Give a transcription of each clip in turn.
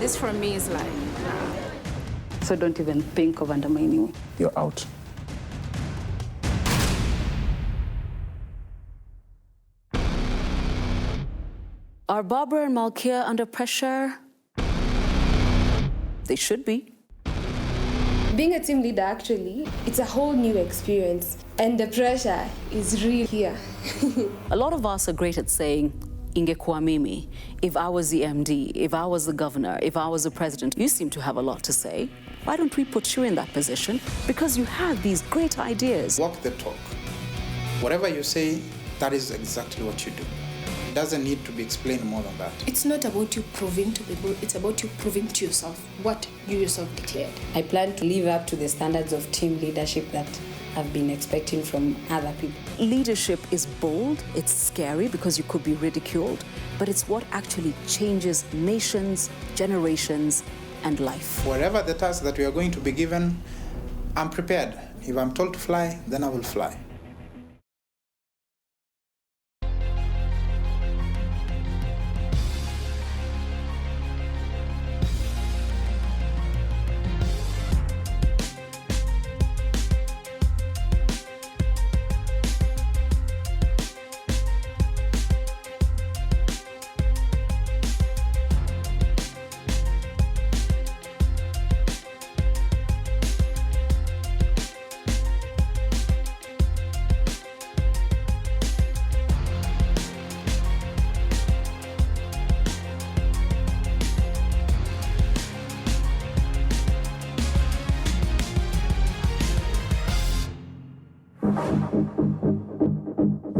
This for me is like, So don't even think of undermining me. You're out. Are Barbara and Malkia under pressure? They should be. Being a team leader, actually, it's a whole new experience. And the pressure is real here. A lot of us are great at saying, ingekuwa mimi, if I was the MD, if I was the governor, if I was the president. You seem to have a lot to say. Why don't we put you in that position? Because you have these great ideas. Walk the talk. Whatever you say, that is exactly what you do. It doesn't need to be explained more than that. It's not about you proving to people, it's about you proving to yourself what you yourself declared. I plan to live up to the standards of team leadership that I've been expecting from other people. Leadership is bold, it's scary because you could be ridiculed, but it's what actually changes nations, generations, and life. Wherever the task that we are going to be given, I'm prepared. If I'm told to fly, then I will fly.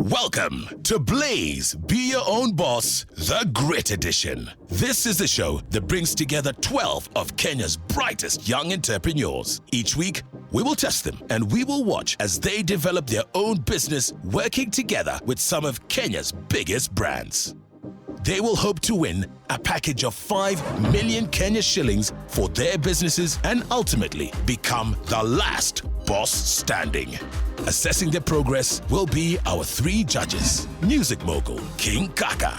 Welcome to Blaze, Be Your Own Boss, the Grit Edition. This is the show that brings together 12 of Kenya's brightest young entrepreneurs. Each week, we will test them and we will watch as they develop their own business working together with some of Kenya's biggest brands. They will hope to win a package of 5 million Kenya shillings for their businesses and ultimately become the last boss standing. Assessing their progress will be our 3 judges: music mogul King Kaka,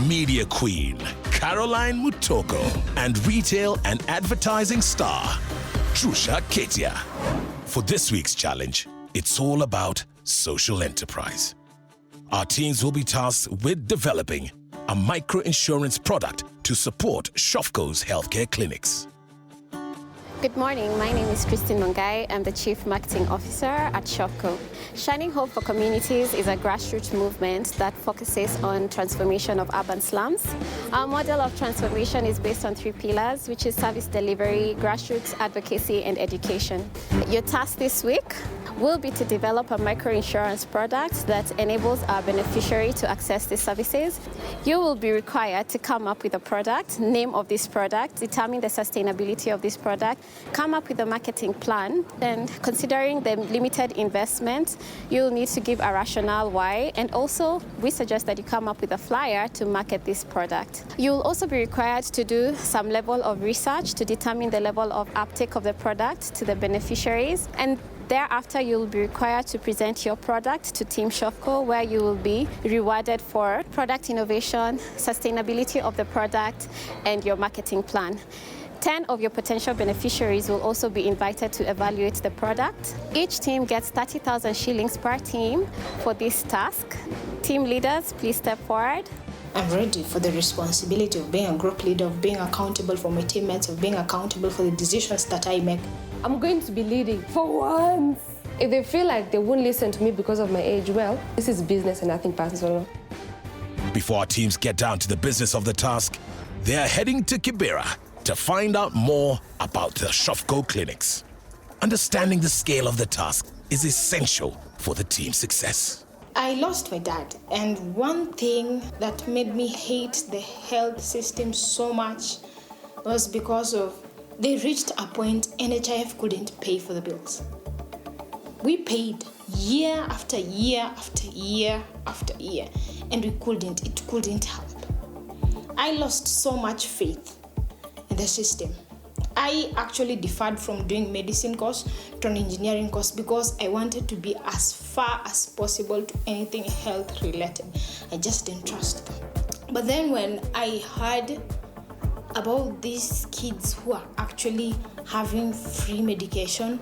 media queen Caroline Mutoko, and retail and advertising star Trusha Ketia. For this week's challenge, it's all about social enterprise. Our teams will be tasked with developing a micro-insurance product to support Shofco's healthcare clinics. Good morning, my name is Christine Mungai. I'm the Chief Marketing Officer at Shofco. Shining Hope for Communities is a grassroots movement that focuses on transformation of urban slums. Our model of transformation is based on 3 pillars, which is service delivery, grassroots advocacy, and education. Your task this week will be to develop a micro-insurance product that enables our beneficiary to access these services. You will be required to come up with a product, name of this product, determine the sustainability of this product, come up with a marketing plan, and considering the limited investment, you'll need to give a rationale why, and also we suggest that you come up with a flyer to market this product. You'll also be required to do some level of research to determine the level of uptake of the product to the beneficiaries, and thereafter, you'll be required to present your product to Team Shofco, where you will be rewarded for product innovation, sustainability of the product, and your marketing plan. 10 of your potential beneficiaries will also be invited to evaluate the product. Each team gets 30,000 shillings per team for this task. Team leaders, please step forward. I'm ready for the responsibility of being a group leader, of being accountable for my teammates, of being accountable for the decisions that I make. I'm going to be leading for once. If they feel like they won't listen to me because of my age, well, this is business and nothing personal. Before our teams get down to the business of the task, they are heading to Kibera to find out more about the Shofco clinics. Understanding the scale of the task is essential for the team's success. I lost my dad, and one thing that made me hate the health system so much was because of they reached a point NHIF couldn't pay for the bills. We paid year after year after year after year, and it couldn't help. I lost so much faith in the system. I actually deferred from doing medicine course to an engineering course because I wanted to be as far as possible to anything health related. I just didn't trust them. But then when I heard about these kids who are actually having free medication,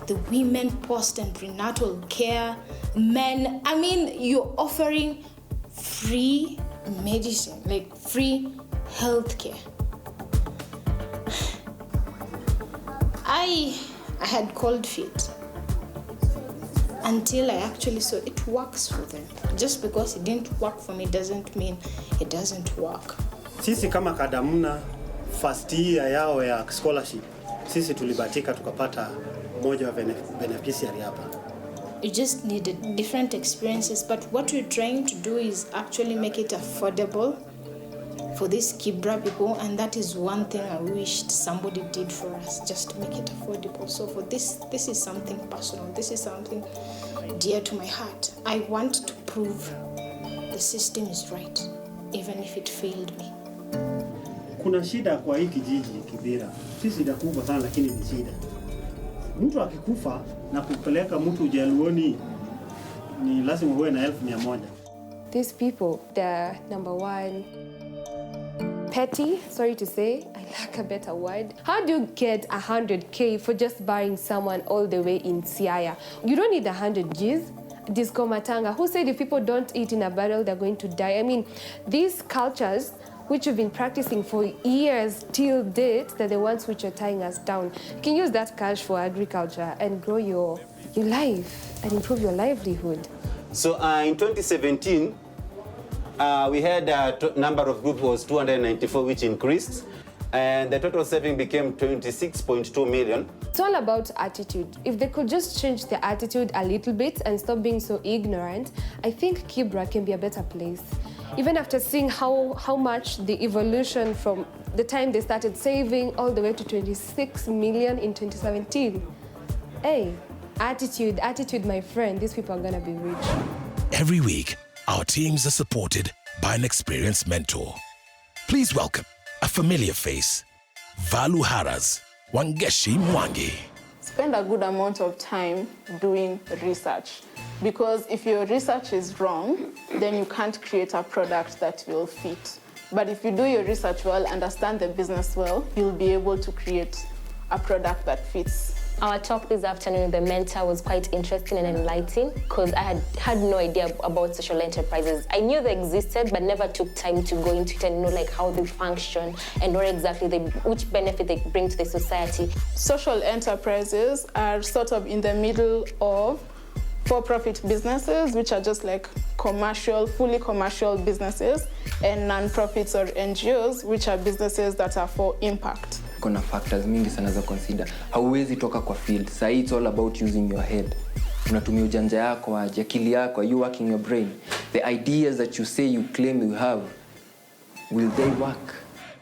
the women post and prenatal care, men. I mean, you're offering free medicine, like free health care. I had cold feet until I actually saw it works for them. Just because it didn't work for me doesn't mean it doesn't work. Sisi kama Kadamuna first year yao ya scholarship, sisi tulibatika tukapata moja wa beneficiary hapa. You just needed different experiences, but what we're trying to do is actually make it affordable for these Kibra people, and that is one thing I wished somebody did for us, just to make it affordable. So for this is something personal. This is something dear to my heart. I want to prove the system is right, even if it failed me. Kuna shida kwa hii kijiji Kibira. Si shida kubwa sana lakini ni shida. Mtu akikufa na kupeleka mtu jaluoni ni lazima uwe na 1,100. These people, they're number one, petty, sorry to say, I lack a better word. How do you get 100K for just buying someone all the way in Siaya? You don't need 100 Gs. Disco Matanga, who said if people don't eat in a barrel, they're going to die? I mean, these cultures, which we've been practicing for years till date, they're the ones which are tying us down. You can use that cash for agriculture and grow your life and improve your livelihood. So in 2017, we had a number of groups was 294, which increased, and the total saving became 26.2 million. It's all about attitude. If they could just change their attitude a little bit and stop being so ignorant, I think Kibra can be a better place. Even after seeing how much the evolution from the time they started saving all the way to 26 million in 2017. Hey, attitude, my friend. These people are gonna be rich. Every week, our teams are supported by an experienced mentor. Please welcome a familiar face, Valu Haras, Wangeshi Mwangi. Spend a good amount of time doing research, because if your research is wrong, then you can't create a product that will fit. But if you do your research well, understand the business well, you'll be able to create a product that fits. Our talk this afternoon, the mentor, was quite interesting and enlightening because I had no idea about social enterprises. I knew they existed, but never took time to go into it and know like how they function and what exactly which benefit they bring to the society. Social enterprises are sort of in the middle of for-profit businesses, which are just like commercial, fully commercial businesses, and non-profits or NGOs, which are businesses that are for impact. Kuna factors mingi sana za consider. Hauwezi toka kwa field. Sai it's all about using your head. Unatumia ujanja yako, akili yako, you working your brain. The ideas that you say you claim you have, will they work?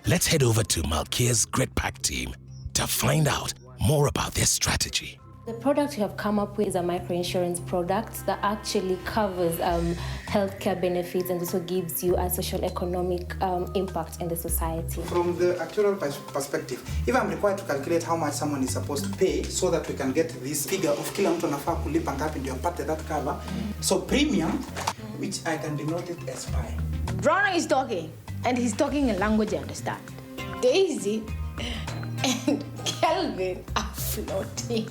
Let's head over to Malkia's Grit Pack team to find out more about their strategy. The product we have come up with is a microinsurance product that actually covers healthcare benefits and also gives you a social economic impact in the society. From the actuarial perspective, if I'm required to calculate how much someone is supposed to pay so that we can get this figure of kila mtu anafaa kulipa ngapi ndio apate that cover. So premium, which I can denote it as pi. Ronald is talking, and he's talking a language I understand. Daisy and Kelvin are floating.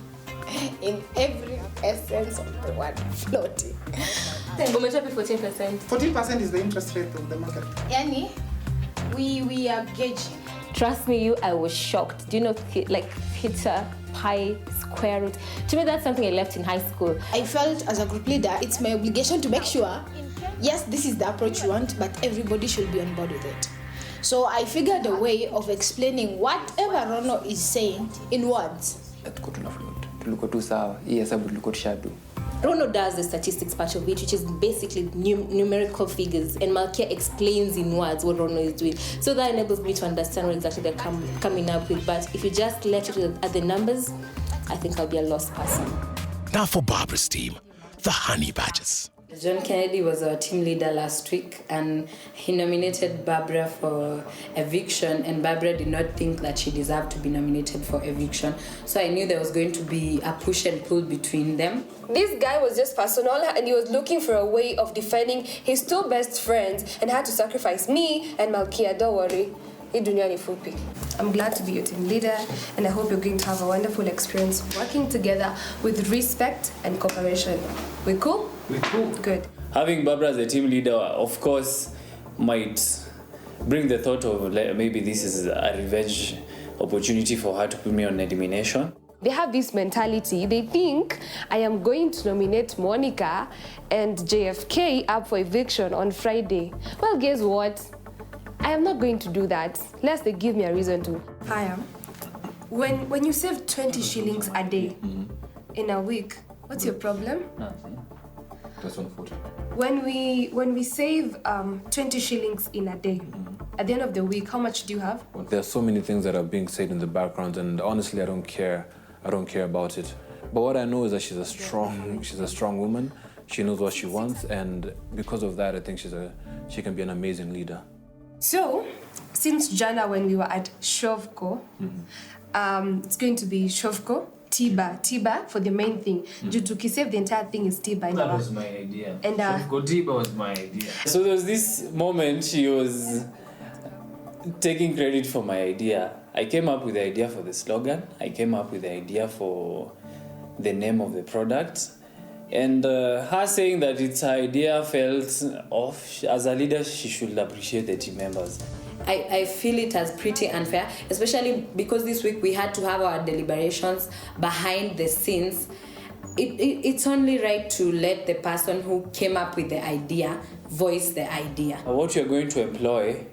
In every essence of the word, floating. 14%. 14% is the interest rate of the market. Yani, we are gauging. Trust me, I was shocked. Do you know, like, theta, pi, square root? To me, that's something I left in high school. I felt as a group leader, it's my obligation to make sure, yes, this is the approach you want, but everybody should be on board with it. So I figured a way of explaining whatever Rono is saying in words. Rono does the statistics part of it, which is basically numerical figures, and Malkia explains in words what Rono is doing. So that enables me to understand what exactly they're coming up with. But if you just left it at the numbers, I think I'll be a lost person. Now for Barbara's team, the Honey Badgers. John Kennedy was our team leader last week, and he nominated Barbara for eviction, and Barbara did not think that she deserved to be nominated for eviction. So I knew there was going to be a push and pull between them. This guy was just personal, and he was looking for a way of defending his two best friends and had to sacrifice me and Malkia. Don't worry, hii dunia ni fupi. I'm glad to be your team leader, and I hope you're going to have a wonderful experience working together with respect and cooperation. We cool? We cool. Good. Having Barbara as a team leader, of course, might bring the thought of maybe this is a revenge opportunity for her to put me on elimination. They have this mentality. They think I am going to nominate Monica and JFK up for eviction on Friday. Well, guess what? I am not going to do that, unless they give me a reason to. Hiya. When you save 20 shillings a day in a week, what's your problem? That's 140. When we save 20 shillings in a day, at the end of the week, how much do you have? There are so many things that are being said in the background, and honestly, I don't care. I don't care about it. But what I know is that she's a strong woman. She knows what she wants, and because of that, I think she can be an amazing leader. So, since Jana, when we were at Shovko, it's going to be Shovko, Tiba for the main thing. Due to Kisave, the entire thing is Tiba. That was my idea. And Shovko Tiba was my idea. So there was this moment she was taking credit for my idea. I came up with the idea for the slogan. I came up with the idea for the name of the product. And her saying that it's her idea felt off. As a leader, she should appreciate the team members. I feel it as pretty unfair, especially because this week we had to have our deliberations behind the scenes. It's only right to let the person who came up with the idea voice the idea. What you're going to employ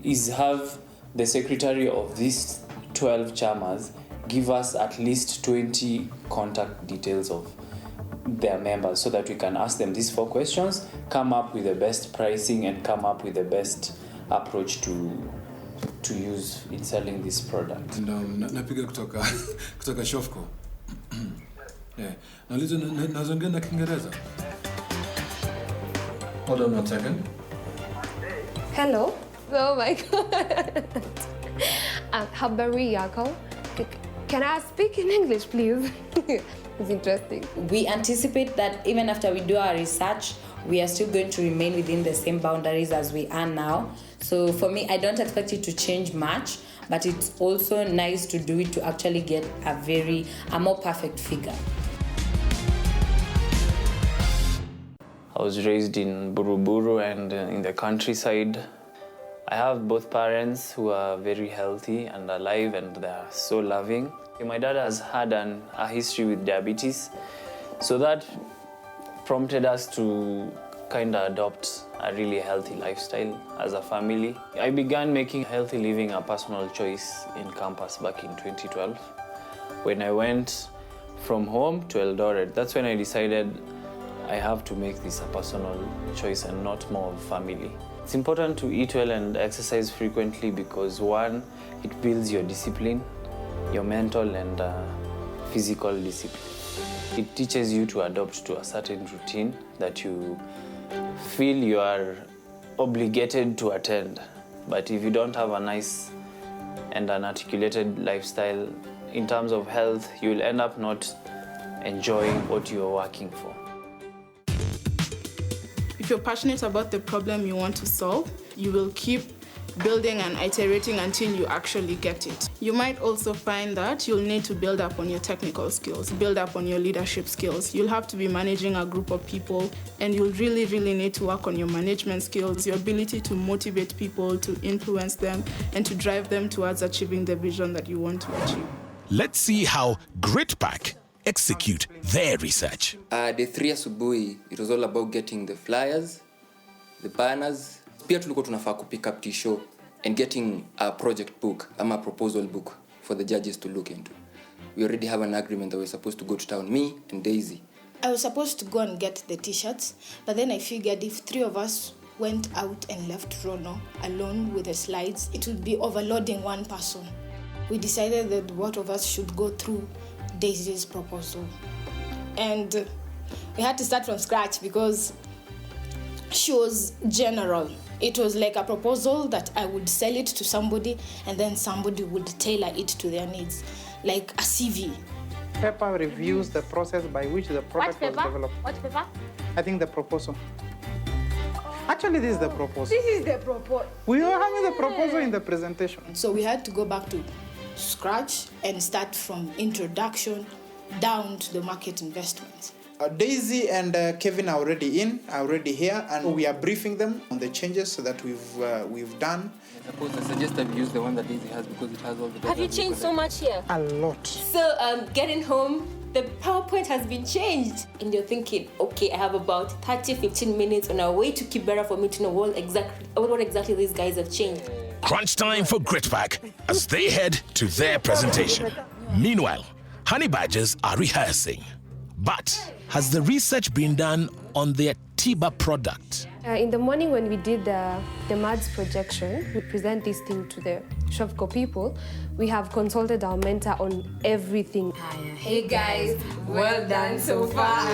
is have the secretary of these 12 chairmans give us at least 20 contact details of their members so that we can ask them these 4 questions, come up with the best pricing, and come up with the best approach to use in selling this product. Napiga kutoka Shovko. Yeah. Nazongea na Kiingereza. Hold on 1 second. Hello. Oh my God. Habari yako. Can I speak in English, please? It's interesting. We anticipate that even after we do our research, we are still going to remain within the same boundaries as we are now. So for me, I don't expect it to change much, but it's also nice to do it to actually get a more perfect figure. I was raised in Buruburu and in the countryside. I have both parents who are very healthy and alive, and they are so loving. My dad has had a history with diabetes, so that prompted us to kind of adopt a really healthy lifestyle as a family. I began making healthy living a personal choice in campus back in 2012. When I went from home to Eldoret, that's when I decided I have to make this a personal choice and not more of family. It's important to eat well and exercise frequently because 1, it builds your discipline, your mental and physical discipline. It teaches you to adopt to a certain routine that you feel you are obligated to attend. But if you don't have a nice and an articulated lifestyle in terms of health, you will end up not enjoying what you are working for. If you're passionate about the problem you want to solve, you will keep building and iterating until you actually get it. You might also find that you'll need to build up on your technical skills, build up on your leadership skills. You'll have to be managing a group of people, and you'll really need to work on your management skills, your ability to motivate people, to influence them, and to drive them towards achieving the vision that you want to achieve. Let's see how G.R.I.T execute their research. Day 3 asubuhi, it was all about getting the flyers, the banners. Pia tulikuwa tunafaa kupick up T-show and getting a project book, a proposal book for the judges to look into. We already have an agreement that we're supposed to go to town, me and Daisy. I was supposed to go and get the t-shirts, but then I figured if 3 of us went out and left Rono alone with the slides, it would be overloading one person. We decided that both of us should go through Daisy's proposal. And we had to start from scratch because she was general. It was like a proposal that I would sell it to somebody and then somebody would tailor it to their needs, like a CV. Paper reviews the process by which the product was developed. What paper? I think the proposal. Actually, this is the proposal. This is the proposal. We were having the proposal in the presentation. So we had to go back to scratch and start from introduction down to the market investment. Daisy and Kevin are already here, and we are briefing them on the changes that we've done. I suppose I suggest that we use the one that Daisy has because it has all the data. Have you changed so much here? A lot. So getting home, the PowerPoint has been changed. And you're thinking, okay, I have about 15 minutes on our way to Kibera for me to know what exactly these guys have changed. Crunch time for G.R.I.T as they head to their presentation. Meanwhile, honey badgers are rehearsing. But has the research been done on their Tiba product? In the morning when we did the MADS projection, we present this thing to the Shopco people. We have consulted our mentor on everything. Hey guys, well done so far.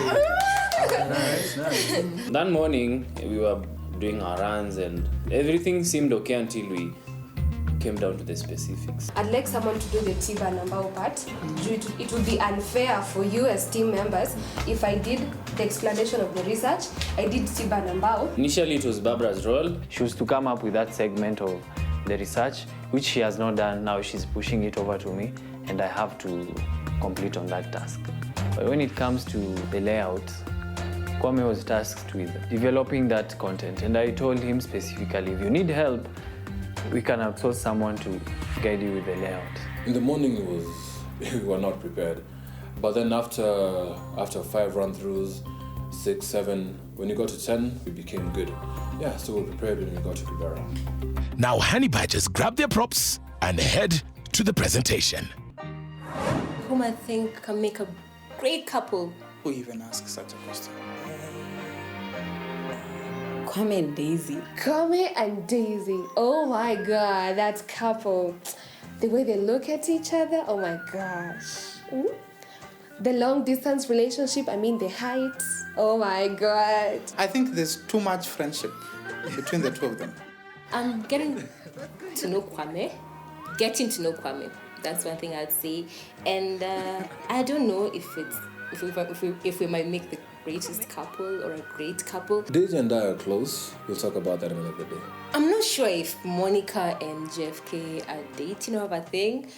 That morning, we were doing our runs and everything seemed okay until we came down to the specifics. I'd like someone to do the Tiba Nambao part. It would be unfair for you as team members if I did the explanation of the research, I did Tiba Nambao. Initially, it was Barbara's role. She was to come up with that segment of the research, which she has not done. Now she's pushing it over to me, and I have to complete on that task. But when it comes to the layout, Kwame was tasked with developing that content, and I told him specifically, if you need help, we can outsource someone to guide you with the layout. In the morning, we were not prepared. But then after 5 run-throughs, 6, 7, when you got to 10, we became good. Yeah, so we were prepared when we got to Kibera. Now honey badgers grab their props and head to the presentation. Whom I think can make a great couple. Who even asks such a question? Kwame and Daisy. Kwame and Daisy. Oh my God, that couple. The way they look at each other, oh my gosh. The long distance relationship, I mean the height. Oh my God. I think there's too much friendship between the two of them. I'm getting to know Kwame. Getting to know Kwame. That's one thing I'd say. And I don't know if we might make the greatest couple or a great couple. Daisy and I are close. We'll talk about that another day. I'm not sure if Monica and JFK are dating or have a thing,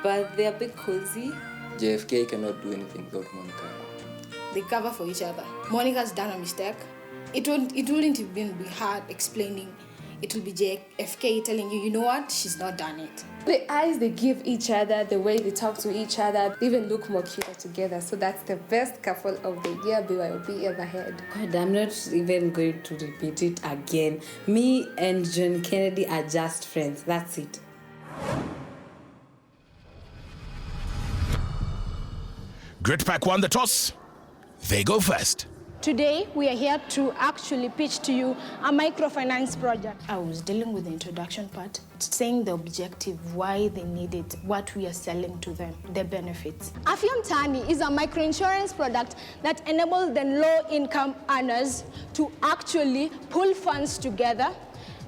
but they're a bit cozy. JFK cannot do anything without Monica. They cover for each other. Monica's done a mistake. It wouldn't even be hard explaining. It will be JFK telling you, you know what, she's not done it. The eyes they give each other, the way they talk to each other, they even look more cuter together. So that's the best couple of the year BYOB ever had. God, I'm not even going to repeat it again. Me and John Kennedy are just friends. That's it. G.R.I.T won the toss. They go first. Today, we are here to actually pitch to you a microfinance project. I was dealing with the introduction part, saying the objective, why they need it, what we are selling to them, the benefits. Afya Mtaani is a microinsurance product that enables the low-income earners to actually pull funds together,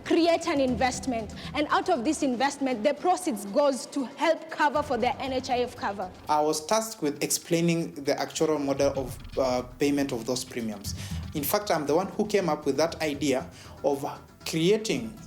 create an investment, and out of this investment, the proceeds goes to help cover for their NHIF cover. I was tasked with explaining the actual model of payment of those premiums. In fact, I'm the one who came up with that idea of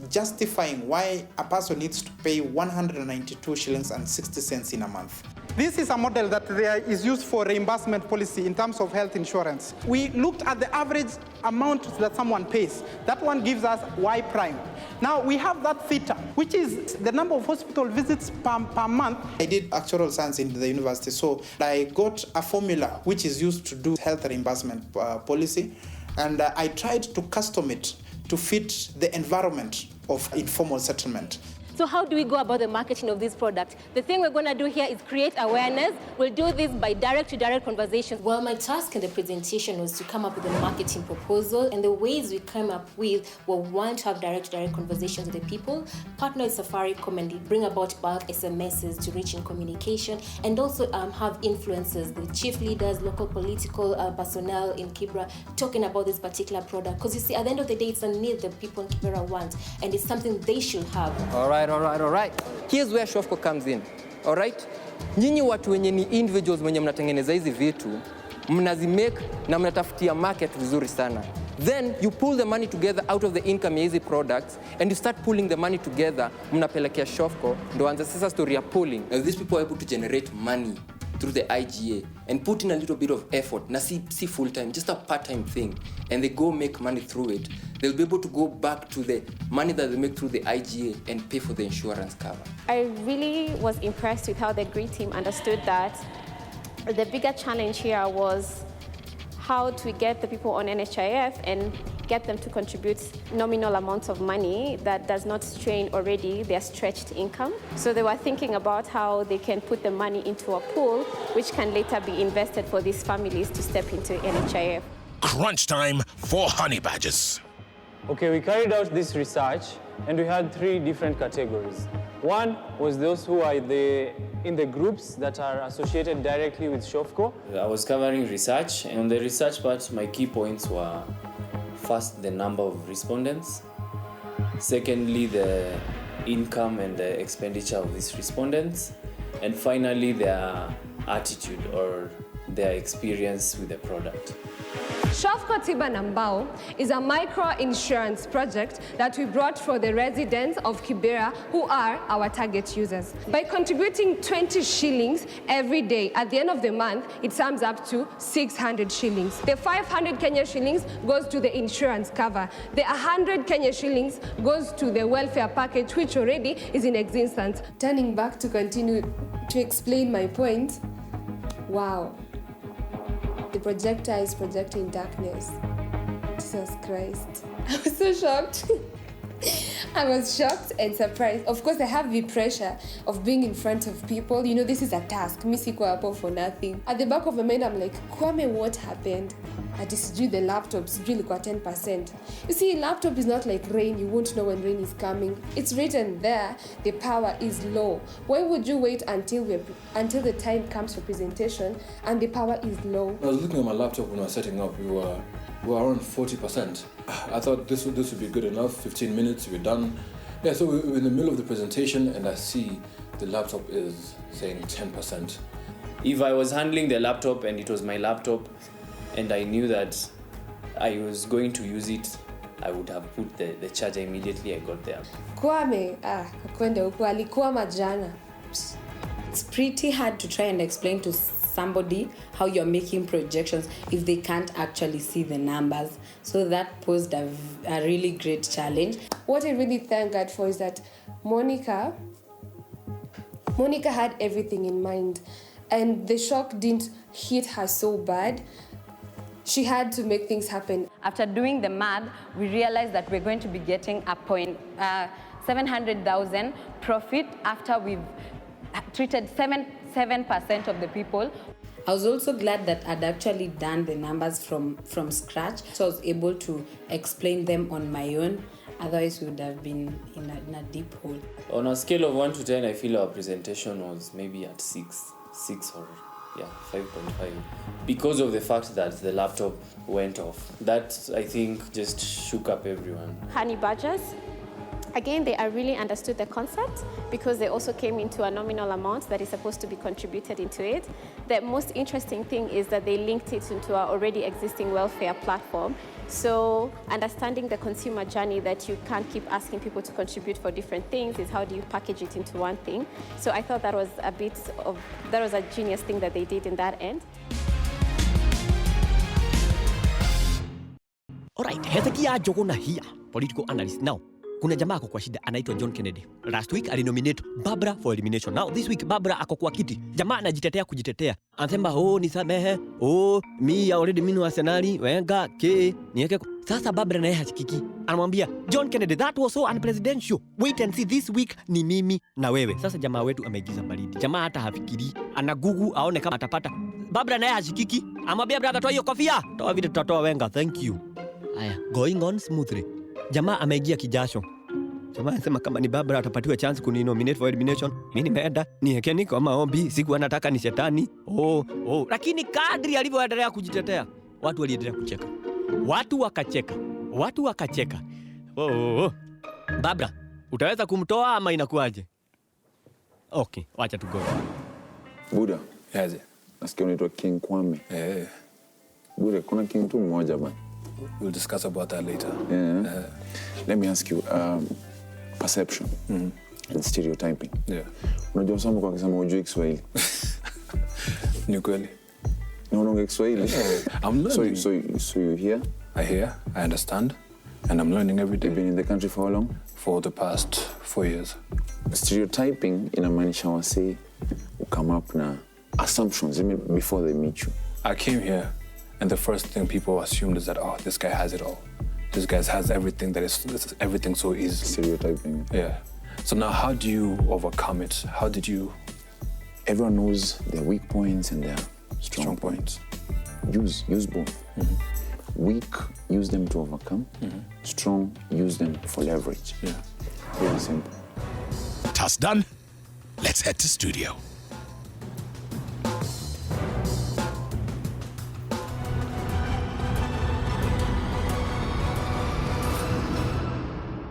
justifying why a person needs to pay 192 shillings and 60 cents in a month. This is a model that is used for reimbursement policy in terms of health insurance. We looked at the average amount that someone pays. That one gives us Y prime. Now we have that theta, which is the number of hospital visits per month. I did actuarial science in the university, so I got a formula which is used to do health reimbursement policy, and I tried to custom it to fit the environment of informal settlement. So how do we go about the marketing of this product? The thing we're going to do here is create awareness. We'll do this by direct-to-direct conversations. Well, my task in the presentation was to come up with a marketing proposal, and the ways we came up with were, one, to have direct-to-direct conversations with the people, partner with Safaricom and bring about bulk SMSs to reach in communication, and also have influencers, the chief leaders, local political personnel in Kibra, talking about this particular product. Because you see, at the end of the day, it's a need that people in Kibra want, and it's something they should have. All right. Here's where Shopco comes in. All right? Nyinyi watu wenye ni individuals wenye mnatengeneza hizi vitu, mnazimake na mnatafutia market vizuri sana. Then you pull the money together out of the income ya hizi products and you start pulling the money together, mnapelekea Shofco, ndo anza sasa story ya pulling. Now, these people are able to generate money through the IGA and put in a little bit of effort, na see full-time, just a part-time thing, and they go make money through it. They'll be able to go back to the money that they make through the IGA and pay for the insurance cover. I really was impressed with how the G.R.I.T team understood that the bigger challenge here was how to get the people on NHIF and get them to contribute nominal amounts of money that does not strain already their stretched income. So they were thinking about how they can put the money into a pool which can later be invested for these families to step into NHIF. Crunch time for honey badgers. Okay, we carried out this research and we had 3 different categories. One was those who are in the groups that are associated directly with Shofco. I was covering research, and on the research part, my key points were first, the number of respondents. Secondly, the income and the expenditure of these respondents. And finally, their attitude or their experience with the product. Shofco Tiba Nambao is a micro-insurance project that we brought for the residents of Kibera who are our target users. By contributing 20 shillings every day, at the end of the month, it sums up to 600 shillings. The 500 Kenya shillings goes to the insurance cover. The 100 Kenya shillings goes to the welfare package, which already is in existence. Turning back to continue to explain my point, wow. The projector is projecting darkness. Jesus Christ. I was so shocked. I was shocked and surprised. Of course, I have the pressure of being in front of people. You know, this is a task. Me siko hapo for nothing. At the back of my mind, I'm like, Kwame, what happened? I just do the laptops really got 10%. You see, laptop is not like rain. You won't know when rain is coming. It's written there, the power is low. Why would you wait until the time comes for presentation and the power is low? I was looking at my laptop when I was setting up. We were around 40%. I thought this would be good enough. 15 minutes, we're done. Yeah, so we're in the middle of the presentation and I see the laptop is saying 10%. If I was handling the laptop and it was my laptop and I knew that I was going to use it, I would have put the charger immediately I got there. Kwame, kwenda huko alikuwa jana. It's pretty hard to try and explain to somebody how you're making projections if they can't actually see the numbers. So that posed a really great challenge. What I really thank God for is that Monica had everything in mind, and the shock didn't hit her so bad. She had to make things happen. After doing the math, we realized that we're going to be getting a 700,000 profit after we've treated 7% of the people. I was also glad that I'd actually done the numbers from scratch, so I was able to explain them on my own. Otherwise, we would have been in a deep hole. On a scale of 1 to 10, I feel our presentation was maybe at 6 or 5.5, because of the fact that the laptop went off. That, I think, just shook up everyone. Honey badgers, again, they are really understood the concept because they also came into a nominal amount that is supposed to be contributed into it. The most interesting thing is that they linked it into our already existing welfare platform. So understanding the consumer journey, that you can't keep asking people to contribute for different things, is how do you package it into one thing. So I thought that was a genius thing that they did in that end. All right, Hezekiah Jogona here, political analyst. Now, kuna jamaa ako kwa shida anaitwa John Kennedy. Last week alinominate Barbara for elimination. Now this week Barbara ako kwa kiti. Jamaa anajitetea kujitetea. Anasema nisamehe. Me already minu Arsenali, wenga niweke. Sasa Barbara naye hasikiki. Anamwambia John Kennedy, that was so unpresidential. Wait and see, this week ni mimi na wewe. Sasa jamaa wetu ameigiza baridi. Jamaa hata hafikiri. Ana Google aone kama atapata. Barbara naye hasikiki. Amwambia brother, toa hiyo kofia. Toa vile tutatoa wenga. Thank you. Aya, going on smoothly. Jamaa ameingia kijasho. Jamaa anasema kama ni Barbara atapatiwa chance kuninominate for elimination, mimi nimeenda niweke niko maombi, siku anataka ni shetani. Lakini kadri alivyoendelea kujitetea, watu waliendelea kucheka. Watu wakacheka. Barbara, utaweza kumtoa ama inakuaje? Okay, wacha tu go. Buda, nasikia unaitwa King Kwame. Buda, kuna king tu mmoja bana. we'll discuss about that later. Yeah. Let me ask you, perception and stereotyping. Yeah. Unajua somo kwa kisema hujui Kiswahili. Ni kweli. No, unaongea Kiswahili. I'm learning. So you hear? I hear, I understand, and I'm learning every day. You've been in the country for how long? For the past 4 years. Stereotyping inamaanisha wasi come up na assumptions even before they meet you. I came here, and the first thing people assumed is that, oh, this guy has it all. This guy has everything everything so easy. Stereotyping. Yeah. So now how do you overcome it? How did you... Everyone knows their weak points and their strong points. Use both. Weak, use them to overcome. Strong, use them for leverage. Yeah. Very simple. Task done. Let's head to studio.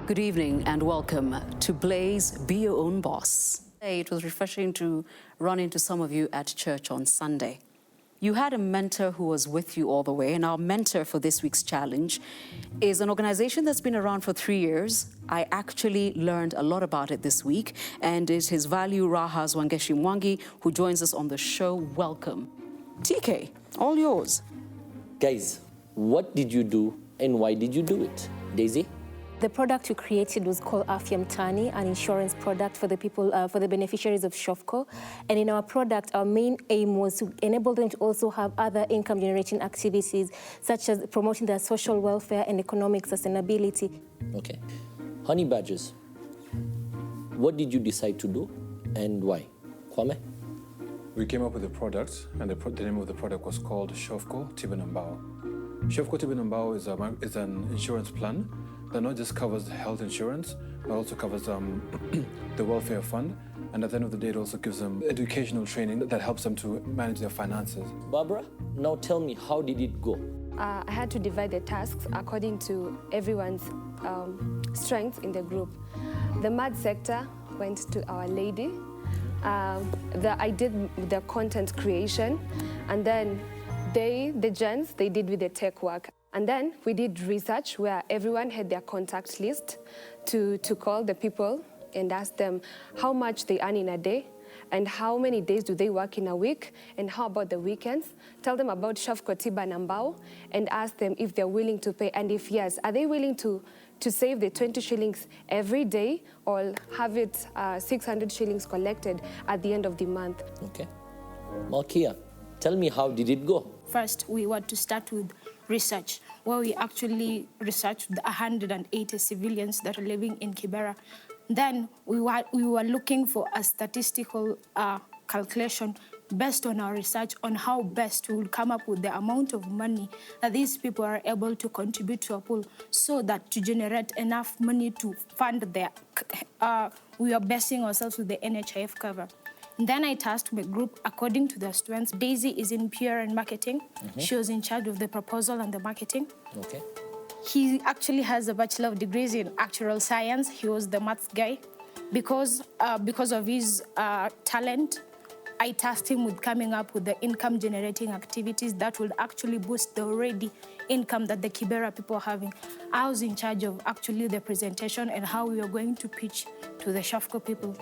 Good evening and welcome to Blaze Be Your Own Boss. It was refreshing to run into some of you at church on Sunday. You had a mentor who was with you all the way, and our mentor for this week's challenge is an organization that's been around for 3 years. I actually learned a lot about it this week, and it is Value Raha's Wangeshi Mwangi who joins us on the show. Welcome. TK, all yours. Guys, what did you do and why did you do it? Daisy? The product we created was called Afya Mtaani, an insurance product for the people, for the beneficiaries of SHOFCO. And in our product, our main aim was to enable them to also have other income-generating activities, such as promoting their social welfare and economic sustainability. Okay. Honey badgers, what did you decide to do and why? Kwame? We came up with a product, and the name of the product was called SHOFCO Tibanambao. SHOFCO Tibanambao is an insurance plan that not just covers health insurance, but also covers the welfare fund. And at the end of the day, it also gives them educational training that helps them to manage their finances. Barbara, now tell me, how did it go? I had to divide the tasks according to everyone's strengths in the group. The math sector went to Our Lady. I did the content creation, and then the gents, they did with the tech work. And then we did research where everyone had their contact list to call the people and ask them how much they earn in a day and how many days do they work in a week and how about the weekends. Tell them about SHOFCO Tibanambao and ask them if they're willing to pay, and if yes, are they willing to save the 20 shillings every day or have it 600 shillings collected at the end of the month. Okay. Malkia, tell me, how did it go? First, we want to start with research, where we actually researched the 180 civilians that are living in Kibera. Then we were looking for a statistical calculation based on our research on how best we will come up with the amount of money that these people are able to contribute to a pool, so that to generate enough money to fund their, we are basing ourselves with the NHIF cover. Then I tasked my group according to their strengths. Daisy is in PR and marketing. She was in charge of the proposal and the marketing. Okay. He actually has a Bachelor of Degrees in Actuarial Science. He was the maths guy. Because of his talent, I tasked him with coming up with the income-generating activities that would actually boost the already income that the Kibera people are having. I was in charge of actually the presentation and how we are going to pitch to the SHOFCO people.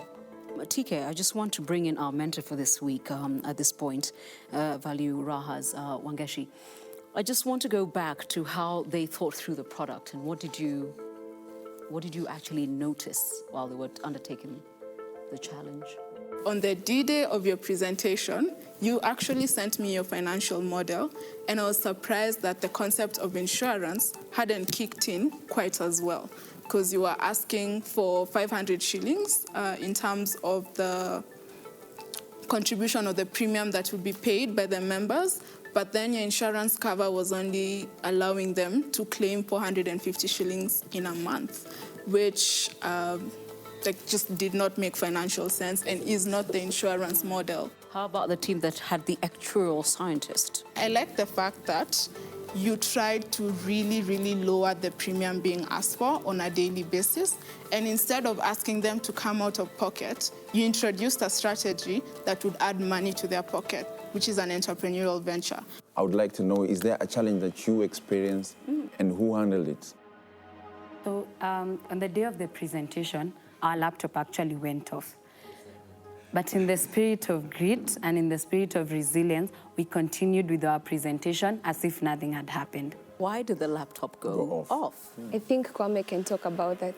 TK, I just want to bring in our mentor for this week at this point, Value Raha's Wangeshi. I just want to go back to how they thought through the product and what did you actually notice while they were undertaking the challenge? On the D-Day of your presentation, you actually sent me your financial model, and I was surprised that the concept of insurance hadn't kicked in quite as well, because you were asking for 500 shillings in terms of the contribution of the premium that would be paid by the members, but then your insurance cover was only allowing them to claim 450 shillings in a month, which just did not make financial sense and is not the insurance model. How about the team that had the actuarial scientist? I like the fact that you tried to really, really lower the premium being asked for on a daily basis. And instead of asking them to come out of pocket, you introduced a strategy that would add money to their pocket, which is an entrepreneurial venture. I would like to know, is there a challenge that you experienced And who handled it? So on the day of the presentation, our laptop actually went off. But in the spirit of grit and in the spirit of resilience, we continued with our presentation as if nothing had happened. Why did the laptop go off? I think Kwame can talk about that.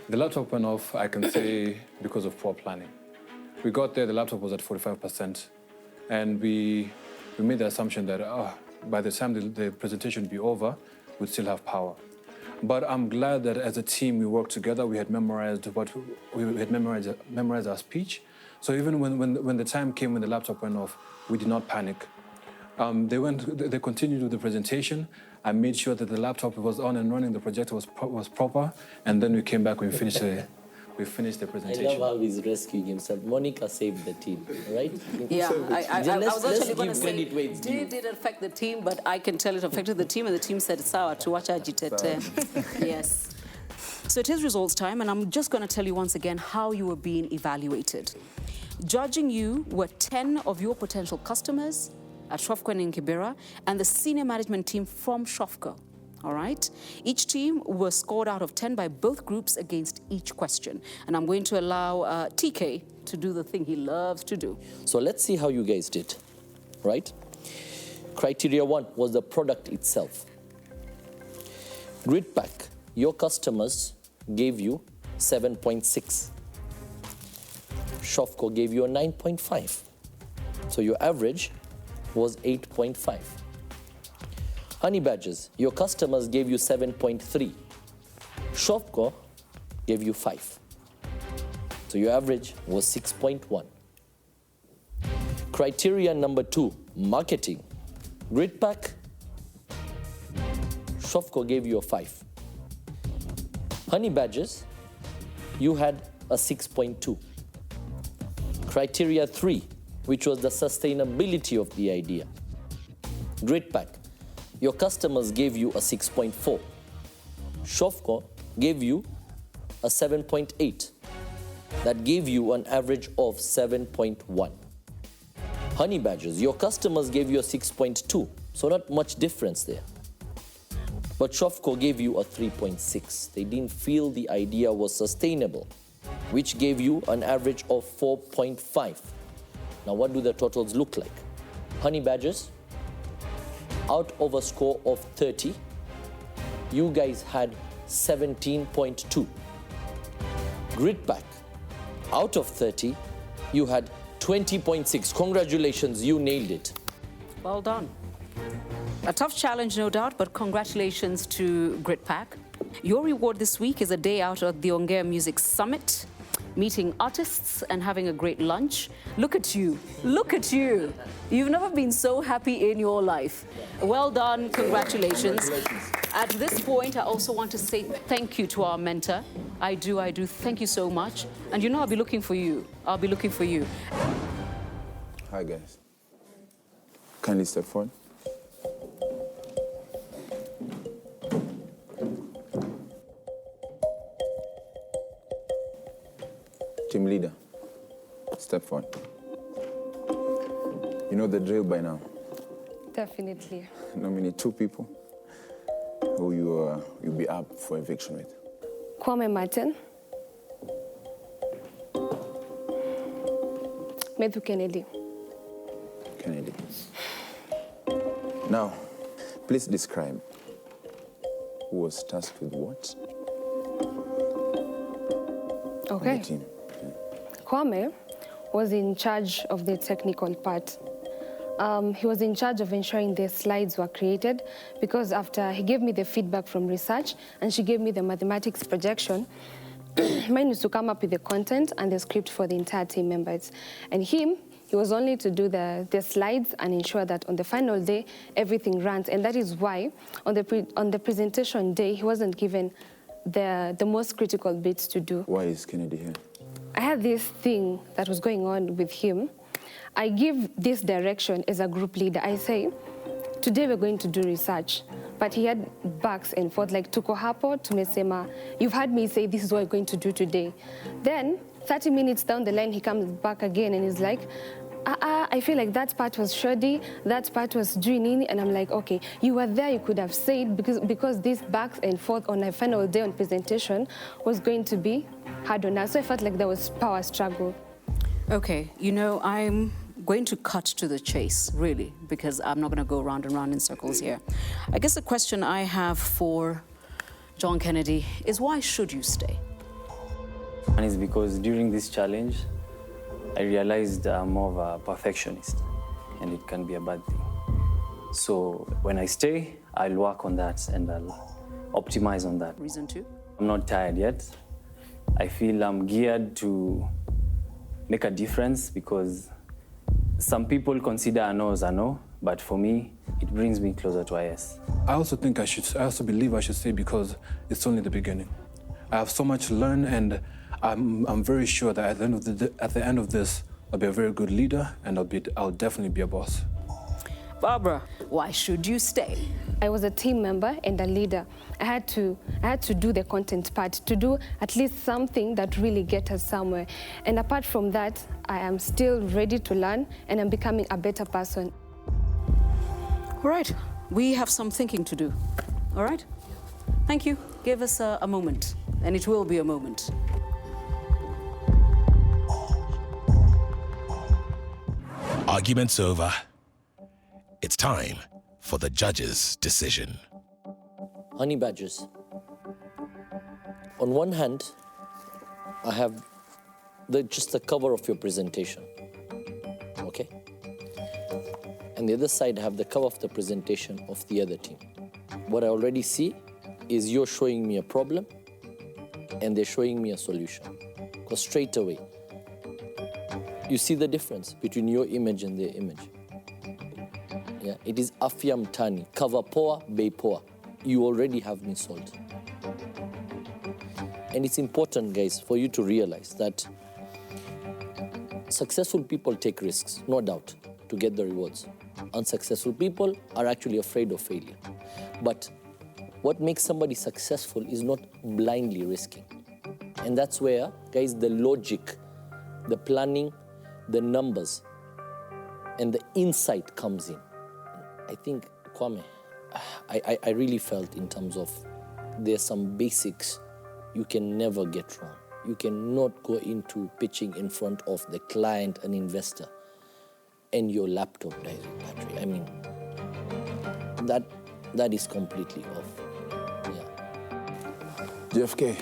The laptop went off, I can say, because of poor planning. We got there, the laptop was at 45%, and we made the assumption that by the time the presentation would be over, we'd still have power. But I'm glad that as a team we worked together. We had memorized memorized our speech. So even when the time came when the laptop went off, we did not panic. They continued with the presentation. I made sure that the laptop was on and running, the projector was proper, and then we came back and we finished the presentation. I love how he's rescuing himself. Monica saved the team, right? Yeah, I was actually going to say, it did affect the team, but I can tell it affected the team, and the team said, sawa, tuwacha jitete. Yes. So it is results time, and I'm just going to tell you once again how you were being evaluated. Judging you were 10 of your potential customers at Shofco and Kibera, and the senior management team from Shofco. All right? Each team was scored out of 10 by both groups against each question. And I'm going to allow TK to do the thing he loves to do. So let's see how you guys did, right? Criteria 1 was the product itself. Grid pack, your customers gave you 7.6. Shofco gave you a 9.5. So your average was 8.5. Honey Badgers, your customers gave you 7.3. Shofco gave you 5. So your average was 6.1. Criteria number 2, marketing. Grid pack, Shofco gave you a 5. Honey Badgers, you had a 6.2. Criteria 3, which was the sustainability of the idea. Grid pack, your customers gave you a 6.4. Shofco gave you a 7.8. That gave you an average of 7.1. Honey Badgers, your customers gave you a 6.2, so not much difference there. But Shofco gave you a 3.6. They didn't feel the idea was sustainable, which gave you an average of 4.5. Now what do the totals look like? Honey Badgers, out of a score of 30, you guys had 17.2. Grid pack, out of 30, you had 20.6. Congratulations, you nailed it. Well done. A tough challenge, no doubt, but congratulations to Grid Pack. Your reward this week is a day out at the Ongea Music Summit, meeting artists and having a great lunch. Look at you. Look at you. You've never been so happy in your life. Well done. Congratulations. At this point, I also want to say thank you to our mentor. I do. Thank you so much. And you know I'll be looking for you. I'll be looking for you. Hi, guys. Kindly step forward. Team leader, step forward. You know the drill by now. Definitely. Nominate 2 people who you'll be up for eviction with. Kwame Martin. Matthew Kennedy. Kennedy. Now, please describe who was tasked with what on the team. Kwame was in charge of the technical part. He was in charge of ensuring the slides were created, because after he gave me the feedback from research and she gave me the mathematics projection, mine was to come up with the content and the script for the entire team members. And he was only to do the slides and ensure that on the final day, everything runs. And that is why on the presentation day, he wasn't given the most critical bits to do. Why is Kennedy here? I had this thing that was going on with him. I give this direction as a group leader. I say, today we're going to do research. But he had backs and forth, like, tuko hapo, tumesema, you've heard me say this is what we're going to do today. Then, 30 minutes down the line, he comes back again and he's like, I feel like that part was shoddy, that part was draining, and I'm like, okay, you were there, you could have said, because this back and forth on a final day on presentation was going to be hard on us. So I felt like there was power struggle. Okay, you know, I'm going to cut to the chase, really, because I'm not going to go round and round in circles here. I guess the question I have for John Kennedy is, why should you stay? And it's because during this challenge, I realized I'm more of a perfectionist, and it can be a bad thing. So when I stay, I'll work on that and I'll optimize on that. Reason 2? I'm not tired yet. I feel I'm geared to make a difference because some people consider a no as a no, but for me, it brings me closer to a yes. I also believe I should say, because it's only the beginning. I have so much to learn, and I'm very sure that at the end of this, I'll be a very good leader, and I'll definitely be a boss. Barbara, why should you stay? I was a team member and a leader. I had to do the content part, to do at least something that really gets us somewhere. And apart from that, I am still ready to learn, and I'm becoming a better person. All right, we have some thinking to do. All right? Thank you. Give us a moment, and it will be a moment. Arguments over. It's time for the judge's decision. Honey badgers. On one hand, I have just the cover of your presentation, okay? And the other side, I have the cover of the presentation of the other team. What I already see is you're showing me a problem and they're showing me a solution. Because straight away, you see the difference between your image and their image. Yeah, it is afya mtani, cover poa, bei poa. You already have me sold. And it's important, guys, for you to realize that successful people take risks, no doubt, to get the rewards. Unsuccessful people are actually afraid of failure. But what makes somebody successful is not blindly risking. And that's where, guys, the logic, the planning, the numbers, and the insight comes in. I think, Kwame, I really felt in terms of there's some basics you can never get wrong. You cannot go into pitching in front of the client, an investor, and your laptop dies in battery. I mean, that is completely off. Yeah. JFK,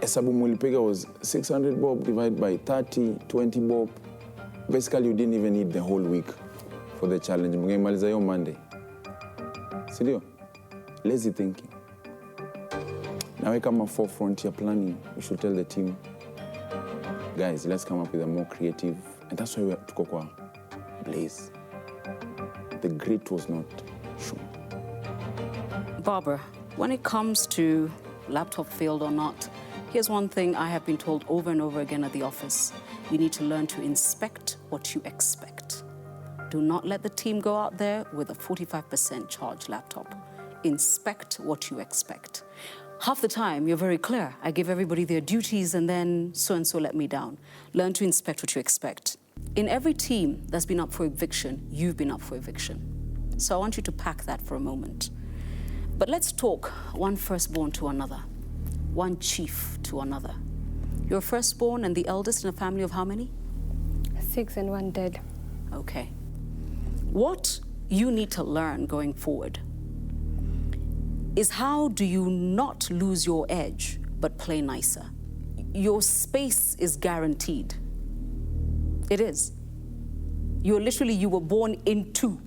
hesabu mulipiga was 600 bob divided by 30, 20 bob. Basically, you didn't even need the whole week for the challenge. Mngemaliza hiyo Monday. Sidio? Lazy thinking. Now we come up forefront your planning. You should tell the team, guys, let's come up with a more creative. And that's why we have to go Blaze. The grit was not shown. Barbara, when it comes to laptop failed or not, here's one thing I have been told over and over again at the office. You need to learn to inspect what you expect. Do not let the team go out there with a 45% charged laptop. Inspect what you expect. Half the time, you're very clear. I give everybody their duties and then so-and-so let me down. Learn to inspect what you expect. In every team that's been up for eviction, you've been up for eviction. So I want you to pack that for a moment. But let's talk one firstborn to another, one chief to another. You're firstborn and the eldest in a family of how many? 6 and 1 dead. Okay. What you need to learn going forward is how do you not lose your edge, but play nicer? Your space is guaranteed. It is. You were born into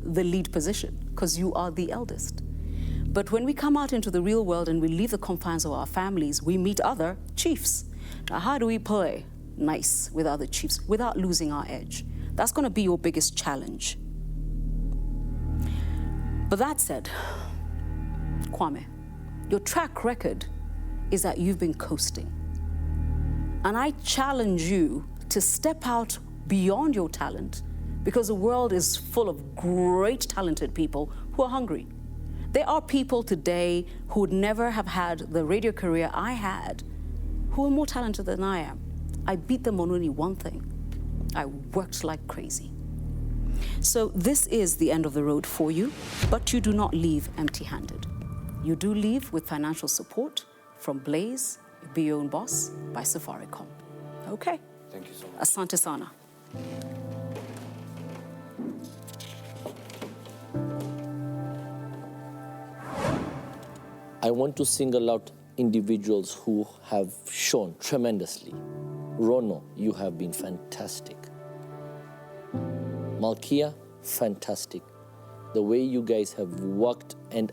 the lead position because you are the eldest. But when we come out into the real world and we leave the confines of our families, we meet other chiefs. Now, how do we play nice with other chiefs without losing our edge? That's going to be your biggest challenge. But that said, Kwame, your track record is that you've been coasting. And I challenge you to step out beyond your talent because the world is full of great talented people who are hungry. There are people today who would never have had the radio career I had who are more talented than I am. I beat them on only one thing. I worked like crazy. So this is the end of the road for you, but you do not leave empty-handed. You do leave with financial support from Blaze, Be Your Own Boss by Safaricom. Okay. Thank you so much. Asante sana. I want to single out individuals who have shown tremendously. Rono, you have been fantastic. Malkia, fantastic. The way you guys have worked and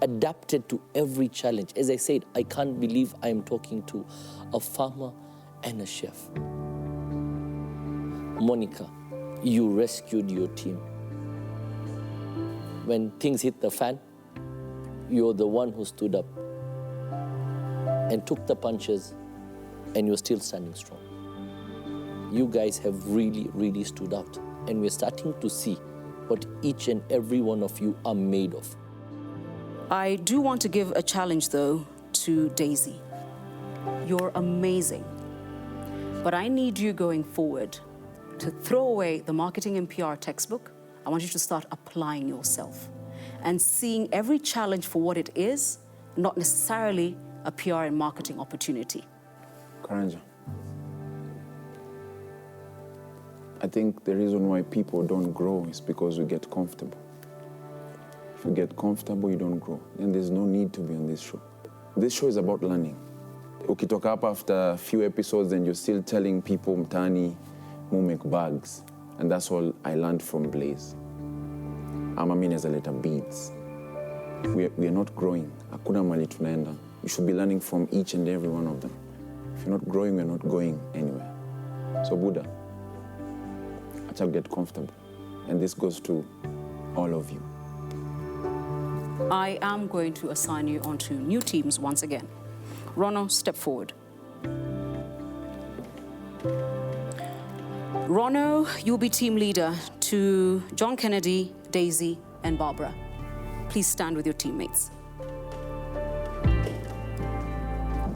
adapted to every challenge. As I said, I can't believe I am talking to a farmer and a chef. Monica, you rescued your team. When things hit the fan, you're the one who stood up and took the punches, and you're still standing strong. You guys have really, really stood out, and we're starting to see what each and every one of you are made of. I do want to give a challenge, though, to Daisy. You're amazing, but I need you going forward to throw away the marketing and PR textbook. I want you to start applying yourself and seeing every challenge for what it is, not necessarily a PR and marketing opportunity. Karanja, I think the reason why people don't grow is because we get comfortable. If you get comfortable, you don't grow. Then there's no need to be on this show. This show is about learning. Ukitoka up after a few episodes and you're still telling people mtani mu make bags. And that's all I learned from Blaze. Amami nezaleta beads. We are not growing. Hakuna mali tunaenda. You should be learning from each and every one of them. If you're not growing, we're not going anywhere. So Buddha, acha get comfortable. And this goes to all of you. I am going to assign you onto new teams once again. Rono, step forward. Rono, you'll be team leader to John Kennedy, Daisy, and Barbara. Please stand with your teammates.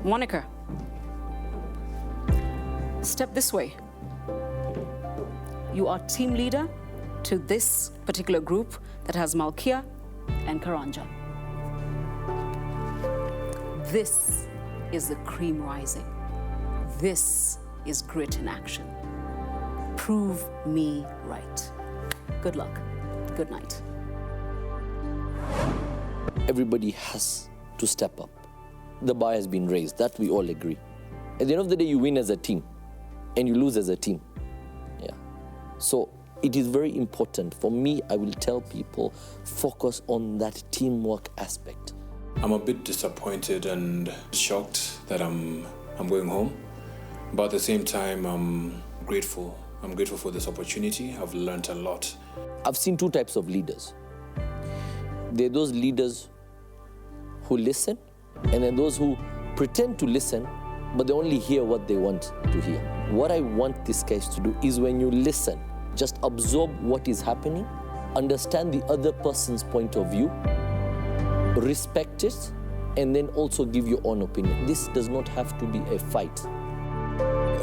Monica, step this way. You are team leader to this particular group that has Malkia and Karanja. This is the cream rising. This is grit in action. Prove me right. Good luck. Good night. Everybody has to step up. The bar has been raised, that we all agree. At the end of the day, you win as a team and you lose as a team. Yeah. So it is very important. For me, I will tell people, focus on that teamwork aspect. I'm a bit disappointed and shocked that I'm going home. But at the same time, I'm grateful. I'm grateful for this opportunity. I've learned a lot. I've seen two types of leaders. There are those leaders who listen, and then those who pretend to listen, but they only hear what they want to hear. What I want these guys to do is when you listen, just absorb what is happening, understand the other person's point of view, respect it, and then also give your own opinion. This does not have to be a fight.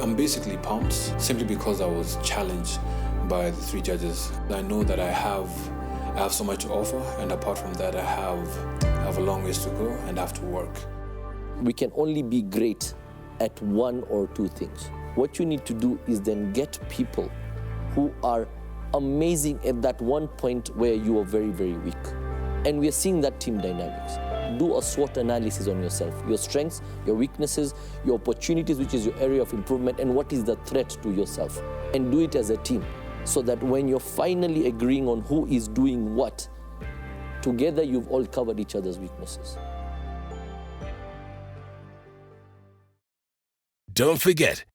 I'm basically pumped simply because I was challenged by the three judges. I know that I have so much to offer, and apart from that, I have a long ways to go and have to work. We can only be great at one or two things. What you need to do is then get people who are amazing at that one point where you are very, very weak. And we are seeing that team dynamics. Do a SWOT analysis on yourself, your strengths, your weaknesses, your opportunities, which is your area of improvement, and what is the threat to yourself. And do it as a team, so that when you're finally agreeing on who is doing what, together you've all covered each other's weaknesses. Don't forget,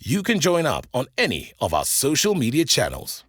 you can join up on any of our social media channels.